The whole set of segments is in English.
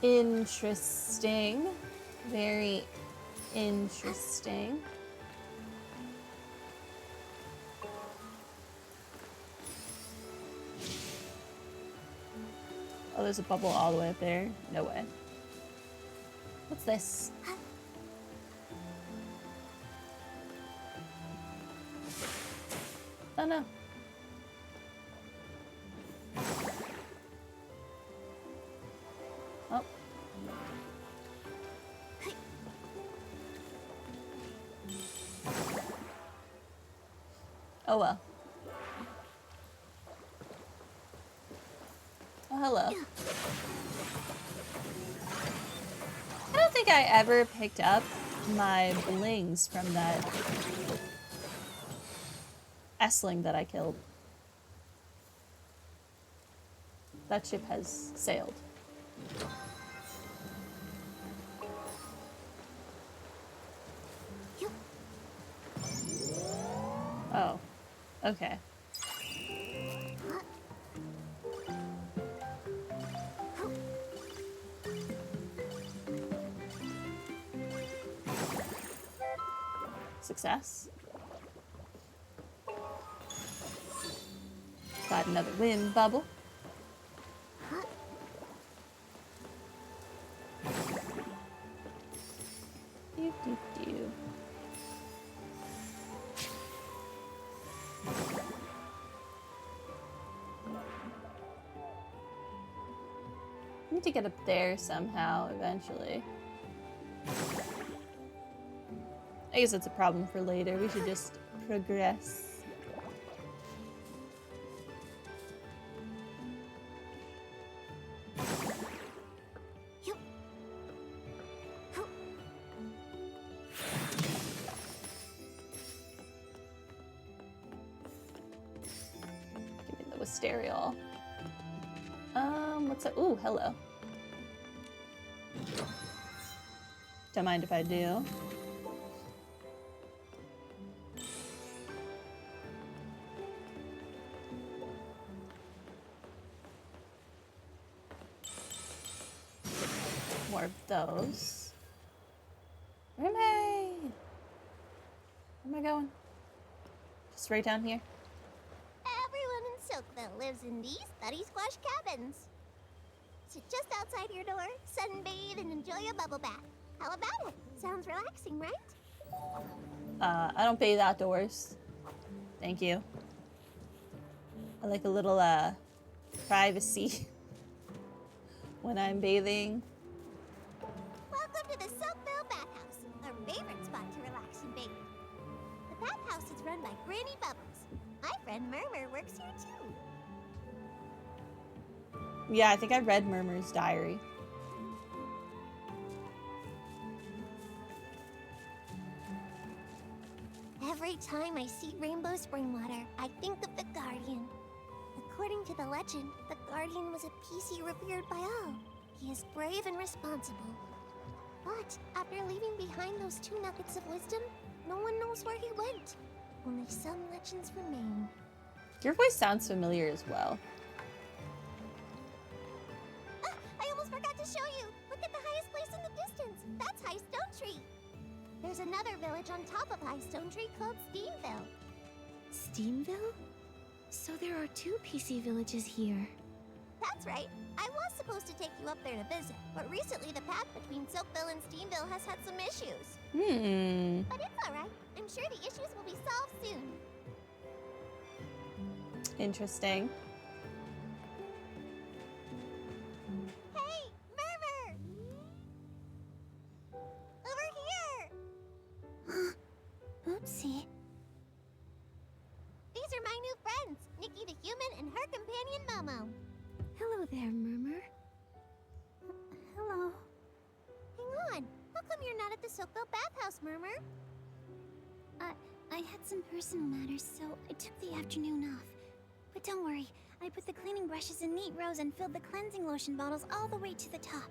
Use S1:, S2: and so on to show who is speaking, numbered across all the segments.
S1: Interesting. Very interesting. Oh, there's a bubble all the way up there. No way. What's this? Oh no. Oh. Oh well. Oh, hello. I don't think I ever picked up my blings from that S-ling that I killed. That ship has sailed. Oh, okay. Success. Got another wind bubble. Do, do, do. I need to get up there somehow eventually. I guess it's a problem for later. We should just progress. Give me the wisteria. What's that? Ooh, hello. Don't mind if I do. More of those. Where am I? Where am I going? Just right down here.
S2: Everyone in Silkville lives in these study squash cabins. Sit just outside your door, sunbathe, and enjoy a bubble bath. How about it? Sounds relaxing, right?
S1: I don't bathe outdoors. Thank you. I like a little privacy when I'm bathing.
S2: Welcome to the Silkville Bathhouse, our favorite spot to relax and bathe. The bathhouse is run by Granny Bubbles. My friend Murmur works here too.
S1: Yeah, I think I read Murmur's diary.
S2: Every time I see rainbow spring water, I think of the Guardian. According to the legend, the Guardian was a PC revered by all. He is brave and responsible. But after leaving behind those 2 nuggets of wisdom, no one knows where he went. Only some legends remain.
S1: Your voice sounds familiar as well.
S2: Ah, I almost forgot to show you. Look at the highest place in the distance. That's High Stone Tree. There's another village on top of High Stone Tree called Steamville.
S3: Steamville? So there are 2 PC villages here.
S2: That's right. I was supposed to take you up there to visit, but recently the path between Silkville and Steamville has had some issues. But it's alright. I'm sure the issues will be solved soon.
S1: Interesting.
S2: Hey, Murmur! Over here!
S3: Oopsie.
S2: These are my new friends, Nikki the human and her companion Momo.
S3: Hello there, Murmur. Hello.
S2: Hang on. How come you're not at the Silkville bathhouse, Murmur?
S3: I had some personal matters, so I took the afternoon off. But don't worry, I put the cleaning brushes in neat rows and filled the cleansing lotion bottles all the way to the top.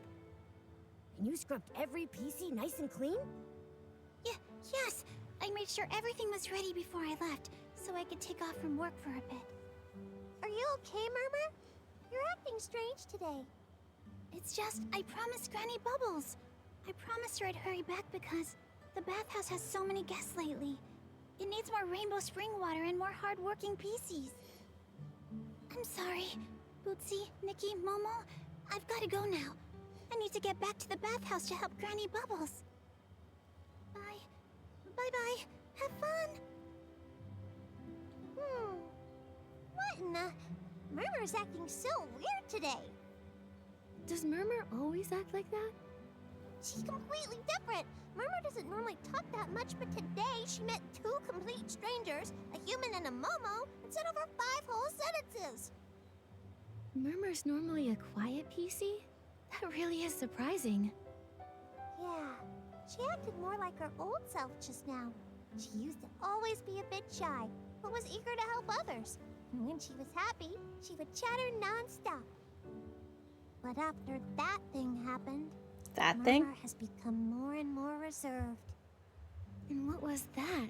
S4: And you scrubbed every PC nice and clean?
S3: Yes! I made sure everything was ready before I left, so I could take off from work for a bit.
S2: Are you okay, Murmur? You're acting strange today.
S3: It's just, I promised Granny Bubbles. I promised her I'd hurry back because the bathhouse has so many guests lately. It needs more rainbow spring water and more hard-working PCs. I'm sorry, Bootsy, Nikki, Momo. I've got to go now. I need to get back to the bathhouse to help Granny Bubbles. Bye. Bye-bye. Have fun.
S2: What in the... Murmur's acting so weird today.
S4: Does Murmur always act like that?
S2: She's completely different. Murmur doesn't normally talk that much, but today she met two complete strangers, a human and a Momo, and said over 5 whole sentences.
S4: Murmur's normally a quiet PC? That really is surprising.
S2: Yeah, she acted more like her old self just now. She used to always be a bit shy, but was eager to help others. And when she was happy, she would chatter non-stop. But after that thing happened,
S1: That thing?
S2: Murmur has become more and more reserved.
S4: And what was that?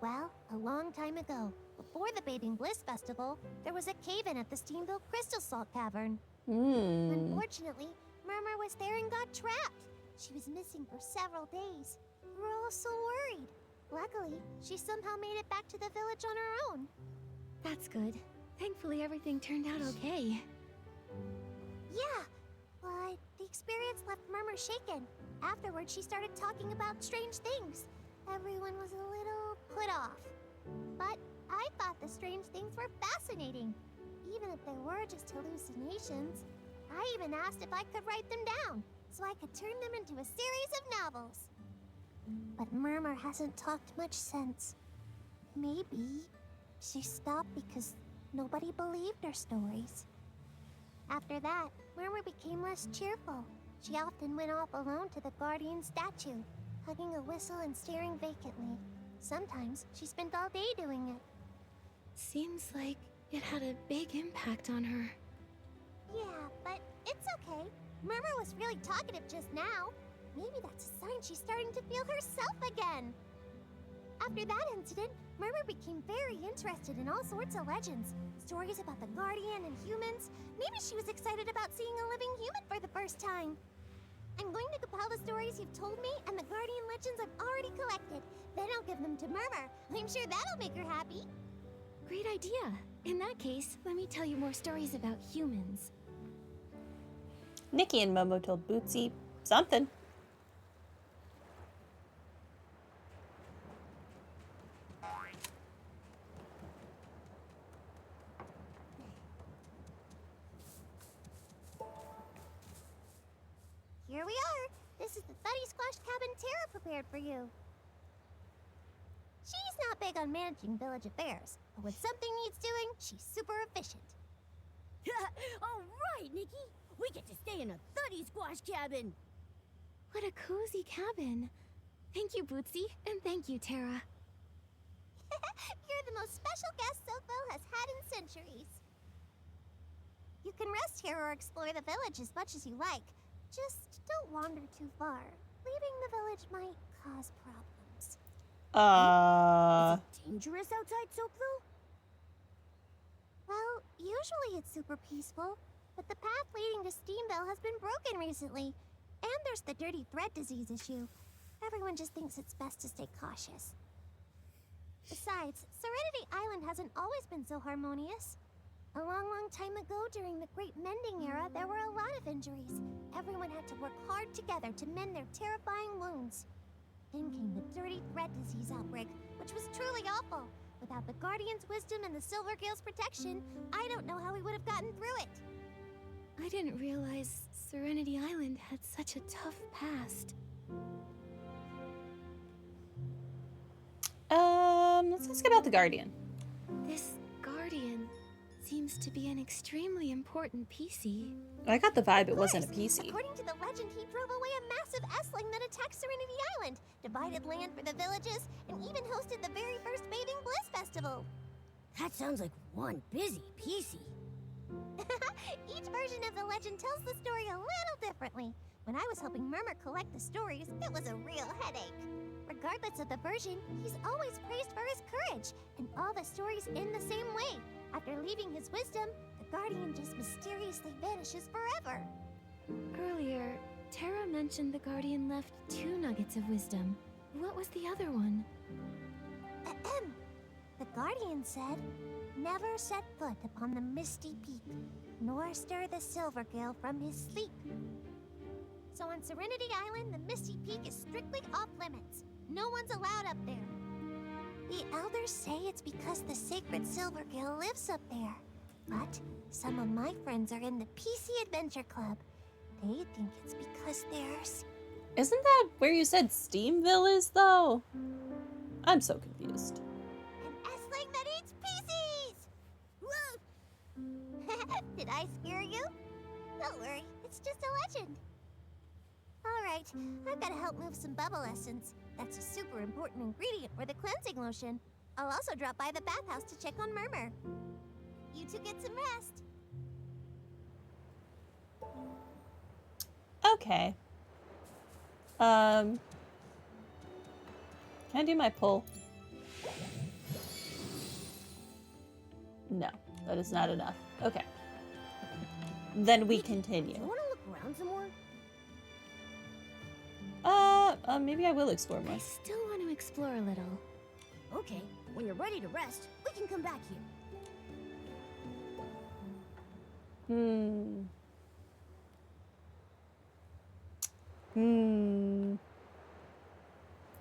S2: Well, a long time ago, before the Bathing Bliss Festival, there was a cave-in at the Steamville Crystal Salt Cavern. Unfortunately, Murmur was there and got trapped. She was missing for several days. We were all so worried. Luckily, she somehow made it back to the village on her own.
S4: That's good. Thankfully, everything turned out okay.
S2: Yeah, but the experience left Murmur shaken. Afterwards, she started talking about strange things. Everyone was a little put off. But I thought the strange things were fascinating, even if they were just hallucinations. I even asked if I could write them down, so I could turn them into a series of novels. But Murmur hasn't talked much since. Maybe she stopped because nobody believed her stories. After that, Murmur became less cheerful. She often went off alone to the Guardian statue, hugging a whistle and staring vacantly. Sometimes she spent all day doing it.
S4: Seems like it had a big impact on her.
S2: Yeah, but it's okay. Murmur was really talkative just now. Maybe that's a sign she's starting to feel herself again. After that incident, Murmur became very interested in all sorts of legends. Stories about the Guardian and humans. Maybe she was excited about seeing a living human for the first time. I'm going to compile the stories you've told me and the Guardian legends I've already collected. Then I'll give them to Murmur. I'm sure that'll make her happy.
S4: Great idea. In that case, let me tell you more stories about humans.
S1: Nikki and Momo told Bootsy something.
S2: Here we are. This is the Thuddy Squash Cabin Tara prepared for you. She's not big on managing village affairs, but when something needs doing, she's super efficient.
S4: All right, Nikki. We get to stay in a Thuddy Squash cabin. What a cozy cabin. Thank you, Bootsy, and thank you, Tara.
S2: You're the most special guest Sophil has had in centuries. You can rest here or explore the village as much as you like. Just don't wander too far. Leaving the village might cause problems.
S4: Is it dangerous outside, Sophil?
S2: Well, usually it's super peaceful, but the path leading to Steamville has been broken recently. And there's the dirty thread disease issue. Everyone just thinks it's best to stay cautious. Besides, Serenity Island hasn't always been so harmonious. A long time ago, during the Great Mending Era, there were a lot of injuries. Everyone had to work hard together to mend their terrifying wounds. Then came the dirty thread disease outbreak, which was truly awful. Without the Guardian's wisdom and the Silvergale's protection, I don't know how we would have gotten through it.
S4: I didn't realize Serenity Island had such a tough past.
S1: Let's ask about the Guardian.
S4: This Guardian seems to be an extremely important PC.
S1: I got the vibe it
S2: Of
S1: wasn't a
S2: course.
S1: PC.
S2: According to the legend, he drove away a massive S-Ling that attacked Serenity Island, divided land for the villages, and even hosted the very first Bathing Bliss Festival.
S4: That sounds like one busy PC.
S2: Each version of the legend tells the story a little differently. When I was helping Murmur collect the stories, it was a real headache. Regardless of the version, he's always praised for his courage, and all the stories end the same way. After leaving his wisdom, the Guardian just mysteriously vanishes forever.
S4: Earlier, Tara mentioned the Guardian left 2 nuggets of wisdom. What was the other one?
S2: Ahem. The Guardian said, "Never set foot upon the misty peak, nor stir the Silvergill from his sleep." So on Serenity Island, the misty peak is strictly off limits. No one's allowed up there. The elders say it's because the sacred Silvergill lives up there. But some of my friends are in the PC Adventure Club. They think it's because there's...
S1: Isn't that where you said Steamville is, though? I'm so confused.
S2: an S-ling that eats PCs! Whoa! Did I scare you? Don't worry, it's just a legend. Alright, I've got to help move some bubble essence. That's a super important ingredient for the cleansing lotion. I'll also drop by the bathhouse to check on Murmur. You two get some rest.
S1: Okay. Can I do my pull? No, that is not enough. Okay. Then we continue.
S4: Do you want to look around some more?
S1: Maybe I will explore more.
S4: I still want to explore a little.
S3: Okay, when you're ready to rest, we can come back here.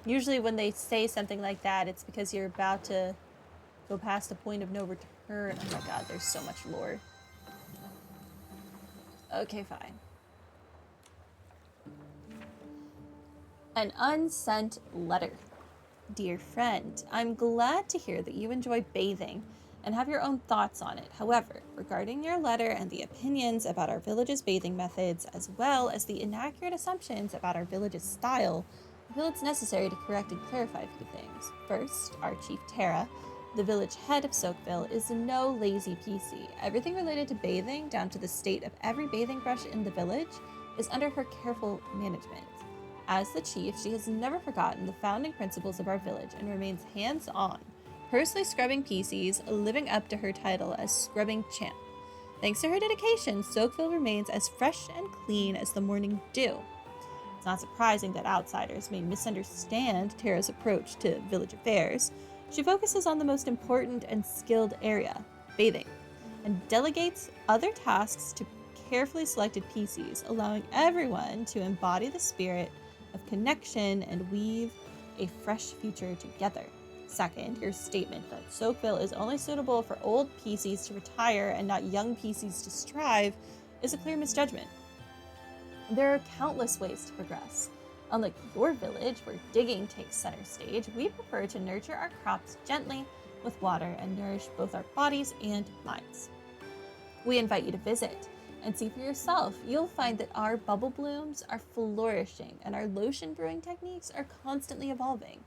S1: Usually when they say something like that, it's because you're about to go past a point of no return. Oh my god, there's so much lore. Okay, fine. An unsent letter. Dear friend, I'm glad to hear that you enjoy bathing and have your own thoughts on it. However, regarding your letter and the opinions about our village's bathing methods, as well as the inaccurate assumptions about our village's style, I feel it's necessary to correct and clarify a few things. First, our chief Tara, the village head of Soakville, is no lazy PC. Everything related to bathing, down to the state of every bathing brush in the village, is under her careful management. As the chief, she has never forgotten the founding principles of our village and remains hands-on, personally scrubbing PCs, living up to her title as scrubbing champ. Thanks to her dedication, Soakville remains as fresh and clean as the morning dew. It's not surprising that outsiders may misunderstand Tara's approach to village affairs. She focuses on the most important and skilled area, bathing, and delegates other tasks to carefully selected PCs, allowing everyone to embody the spirit of connection and weave a fresh future together. Second, your statement that Soakville is only suitable for old PCs to retire and not young PCs to strive is a clear misjudgment. There are countless ways to progress. Unlike your village, where digging takes center stage, we prefer to nurture our crops gently with water and nourish both our bodies and minds. We invite you to visit and see for yourself. You'll find that our bubble blooms are flourishing and our lotion brewing techniques are constantly evolving.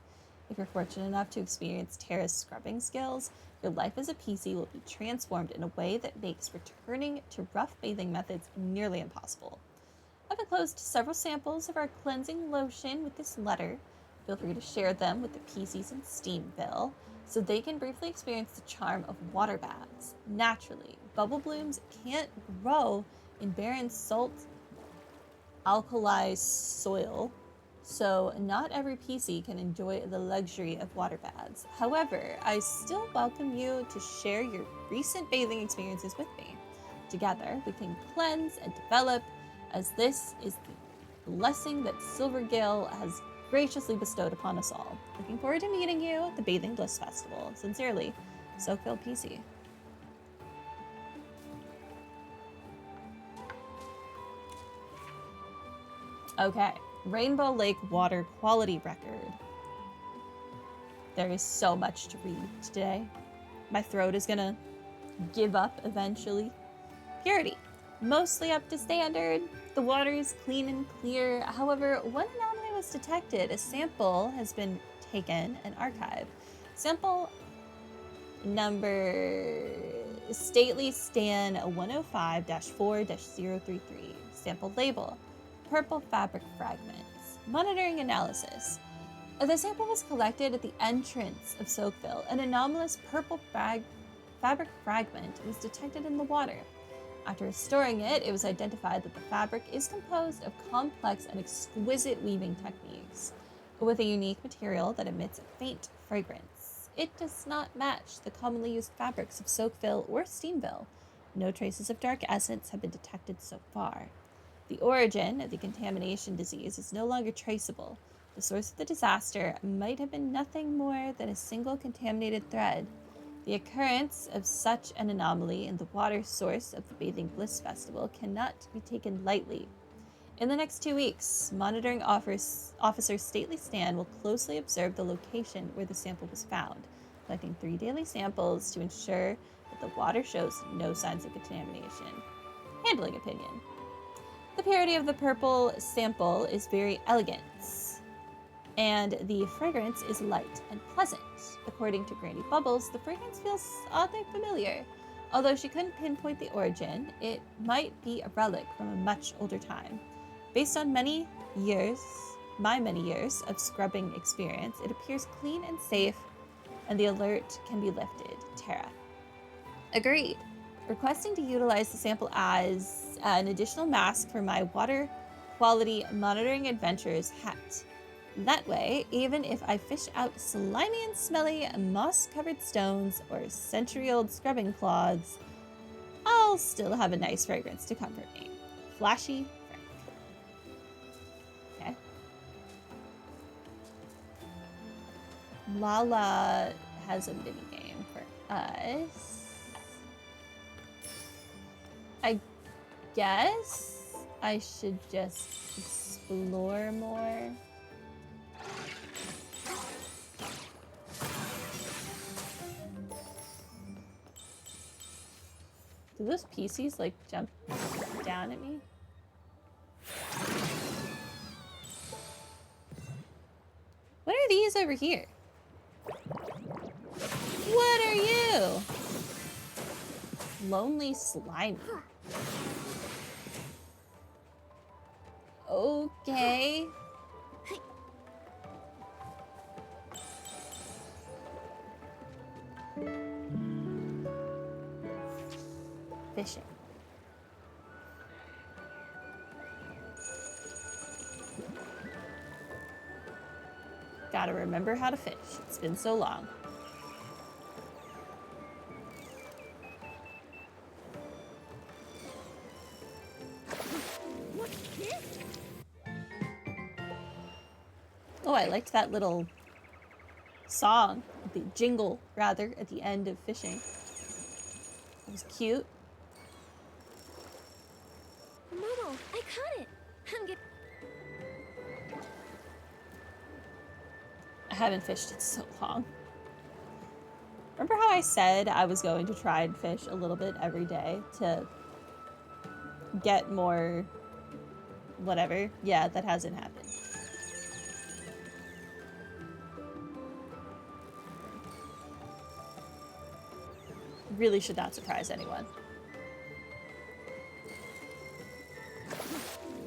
S1: If you're fortunate enough to experience Tara's scrubbing skills, your life as a PC will be transformed in a way that makes returning to rough bathing methods nearly impossible. I've enclosed several samples of our cleansing lotion with this letter. Feel free to share them with the PCs in Steamville so they can briefly experience the charm of water baths. Naturally, bubble blooms can't grow in barren salt alkali soil, so not every PC can enjoy the luxury of water baths. However, I still welcome you to share your recent bathing experiences with me. Together, we can cleanse and develop, as this is the blessing that Silvergill has graciously bestowed upon us all. Looking forward to meeting you at the Bathing Bliss Festival. Sincerely, Soakville PC. Okay, Rainbow Lake water quality record. There is so much to read today. My throat is gonna give up eventually. Purity, mostly up to standard. The water is clean and clear. However, one anomaly was detected. A sample has been taken and archived. Sample number Stately Stan 105-4-033. Sample label, purple fabric fragments. Monitoring analysis. The sample was collected at the entrance of Soakville. An anomalous purple fabric fragment was detected in the water. After restoring it, it was identified that the fabric is composed of complex and exquisite weaving techniques, with a unique material that emits a faint fragrance. It does not match the commonly used fabrics of Soakville or Steamville. No traces of dark essence have been detected so far. The origin of the contamination disease is no longer traceable. The source of the disaster might have been nothing more than a single contaminated thread. The occurrence of such an anomaly in the water source of the Bathing Bliss Festival cannot be taken lightly. In the next 2 weeks, monitoring officer Stately Stan will closely observe the location where the sample was found, collecting 3 daily samples to ensure that the water shows no signs of contamination. Handling opinion. The purity of the purple sample is very elegant, and the fragrance is light and pleasant. According to Granny Bubbles, the fragrance feels oddly familiar. Although she couldn't pinpoint the origin, it might be a relic from a much older time. Based on my many years of scrubbing experience, it appears clean and safe, and the alert can be lifted. Tara. Agreed. Requesting to utilize the sample as an additional mask for my water quality monitoring adventures hat. That way, even if I fish out slimy and smelly moss-covered stones or century-old scrubbing cloths, I'll still have a nice fragrance to comfort me. Flashy Frank. Okay. Lala has a minigame for us. I guess I should just explore more. Do those PCs like jump down at me? What are these over here? What are you? Lonely slimy. Okay. Fishing. Gotta remember how to fish. It's been so long.
S4: What's this?
S1: Oh, I liked that little song, the jingle, rather, at the end of fishing. It was cute.
S4: Momo, I caught it. I'm good.
S1: I haven't fished in so long. Remember how I said I was going to try and fish a little bit every day to get more whatever? Yeah, that hasn't happened. Really should not surprise anyone.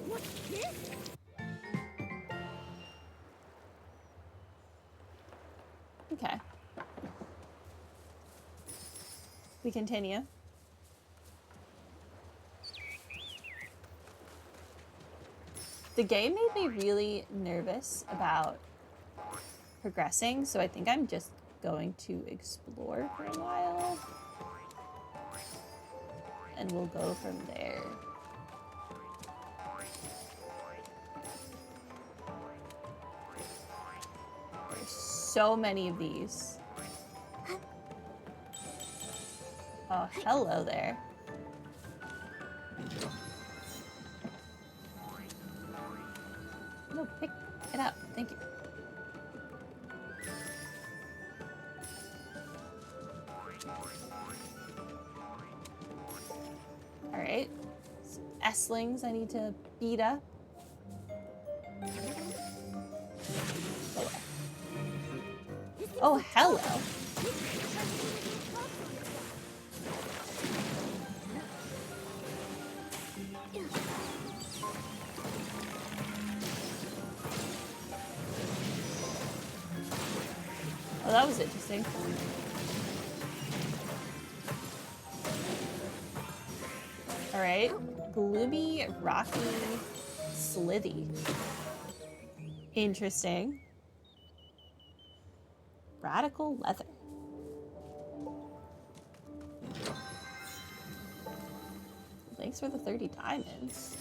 S4: What's this?
S1: Okay. We continue. The game made me really nervous about progressing, so I think I'm just going to explore for a while. And we'll go from there. There's so many of these. Oh, hello there. No, pick it up. Thank you. Alright. Some S-lings I need to beat up. Oh, hello. Oh, that was interesting. Alright. Gloomy, rocky, slithy. Interesting. Radical leather. Thanks for the 30 diamonds.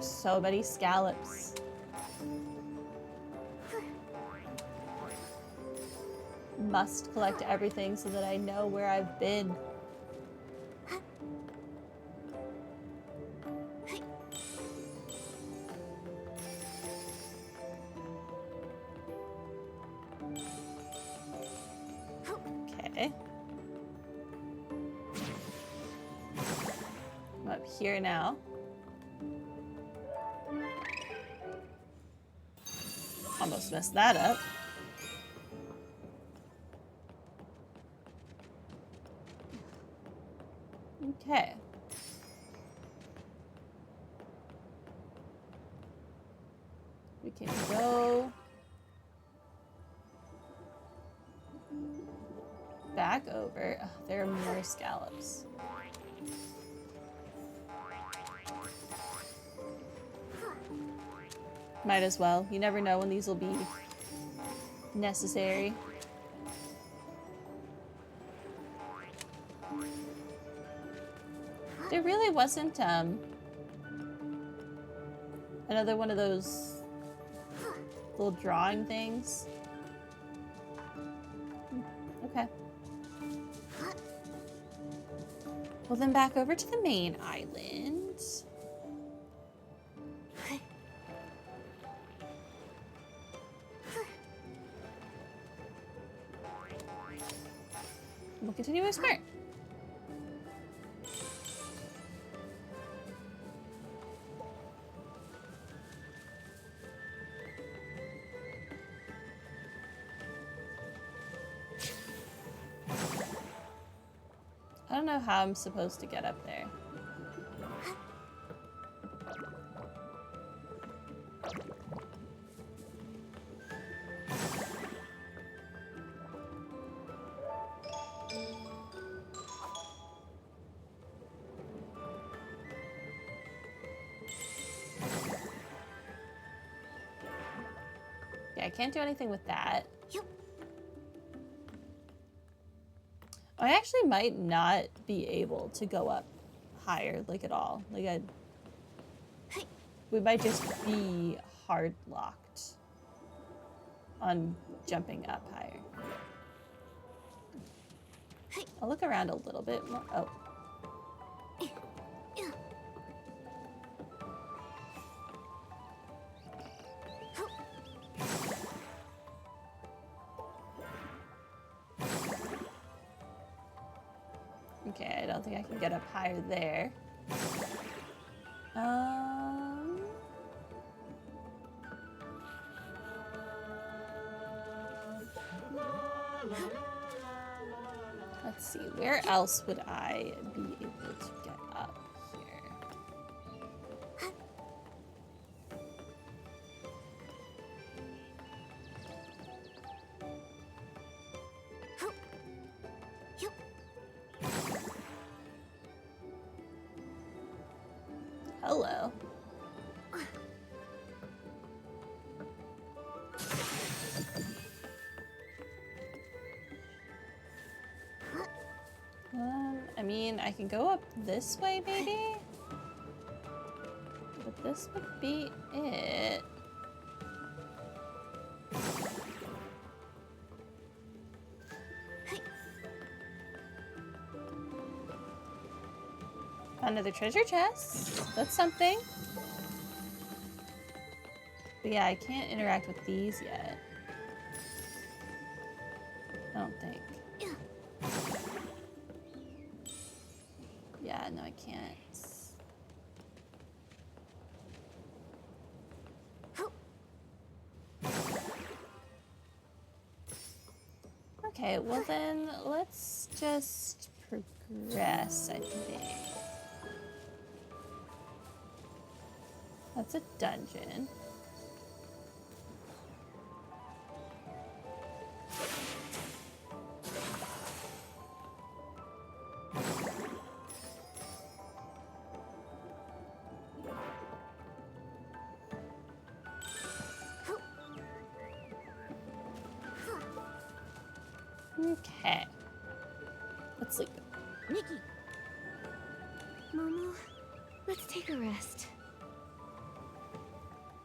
S1: So many scallops. Must collect everything so that I know where I've been. Okay. I'm up here now. Almost messed that up. Okay. We can go back over. Ugh, there are more scallops. Might as well. You never know when these will be necessary. There really wasn't another one of those little drawing things. Okay. Well, then back over to the main island. We'll continue to explore. I don't know how I'm supposed to get up there. Yeah, I can't do anything with that. I actually might not be able to go up higher, like at all. Like we might just be hard locked on jumping up higher. I'll look around a little bit more. Oh. Okay, I don't think I can get up higher there. Let's see, where else would I be able to get up here? Hello. I mean, I can go up this way, maybe? But this would be it. Another treasure chest. That's something. But yeah, I can't interact with these yet. I don't think. Yeah, no, I can't. Okay, well then, let's just progress, I think. That's a dungeon. Okay. Let's sleep.
S4: Nikki,
S3: Momo,
S4: let's take a rest.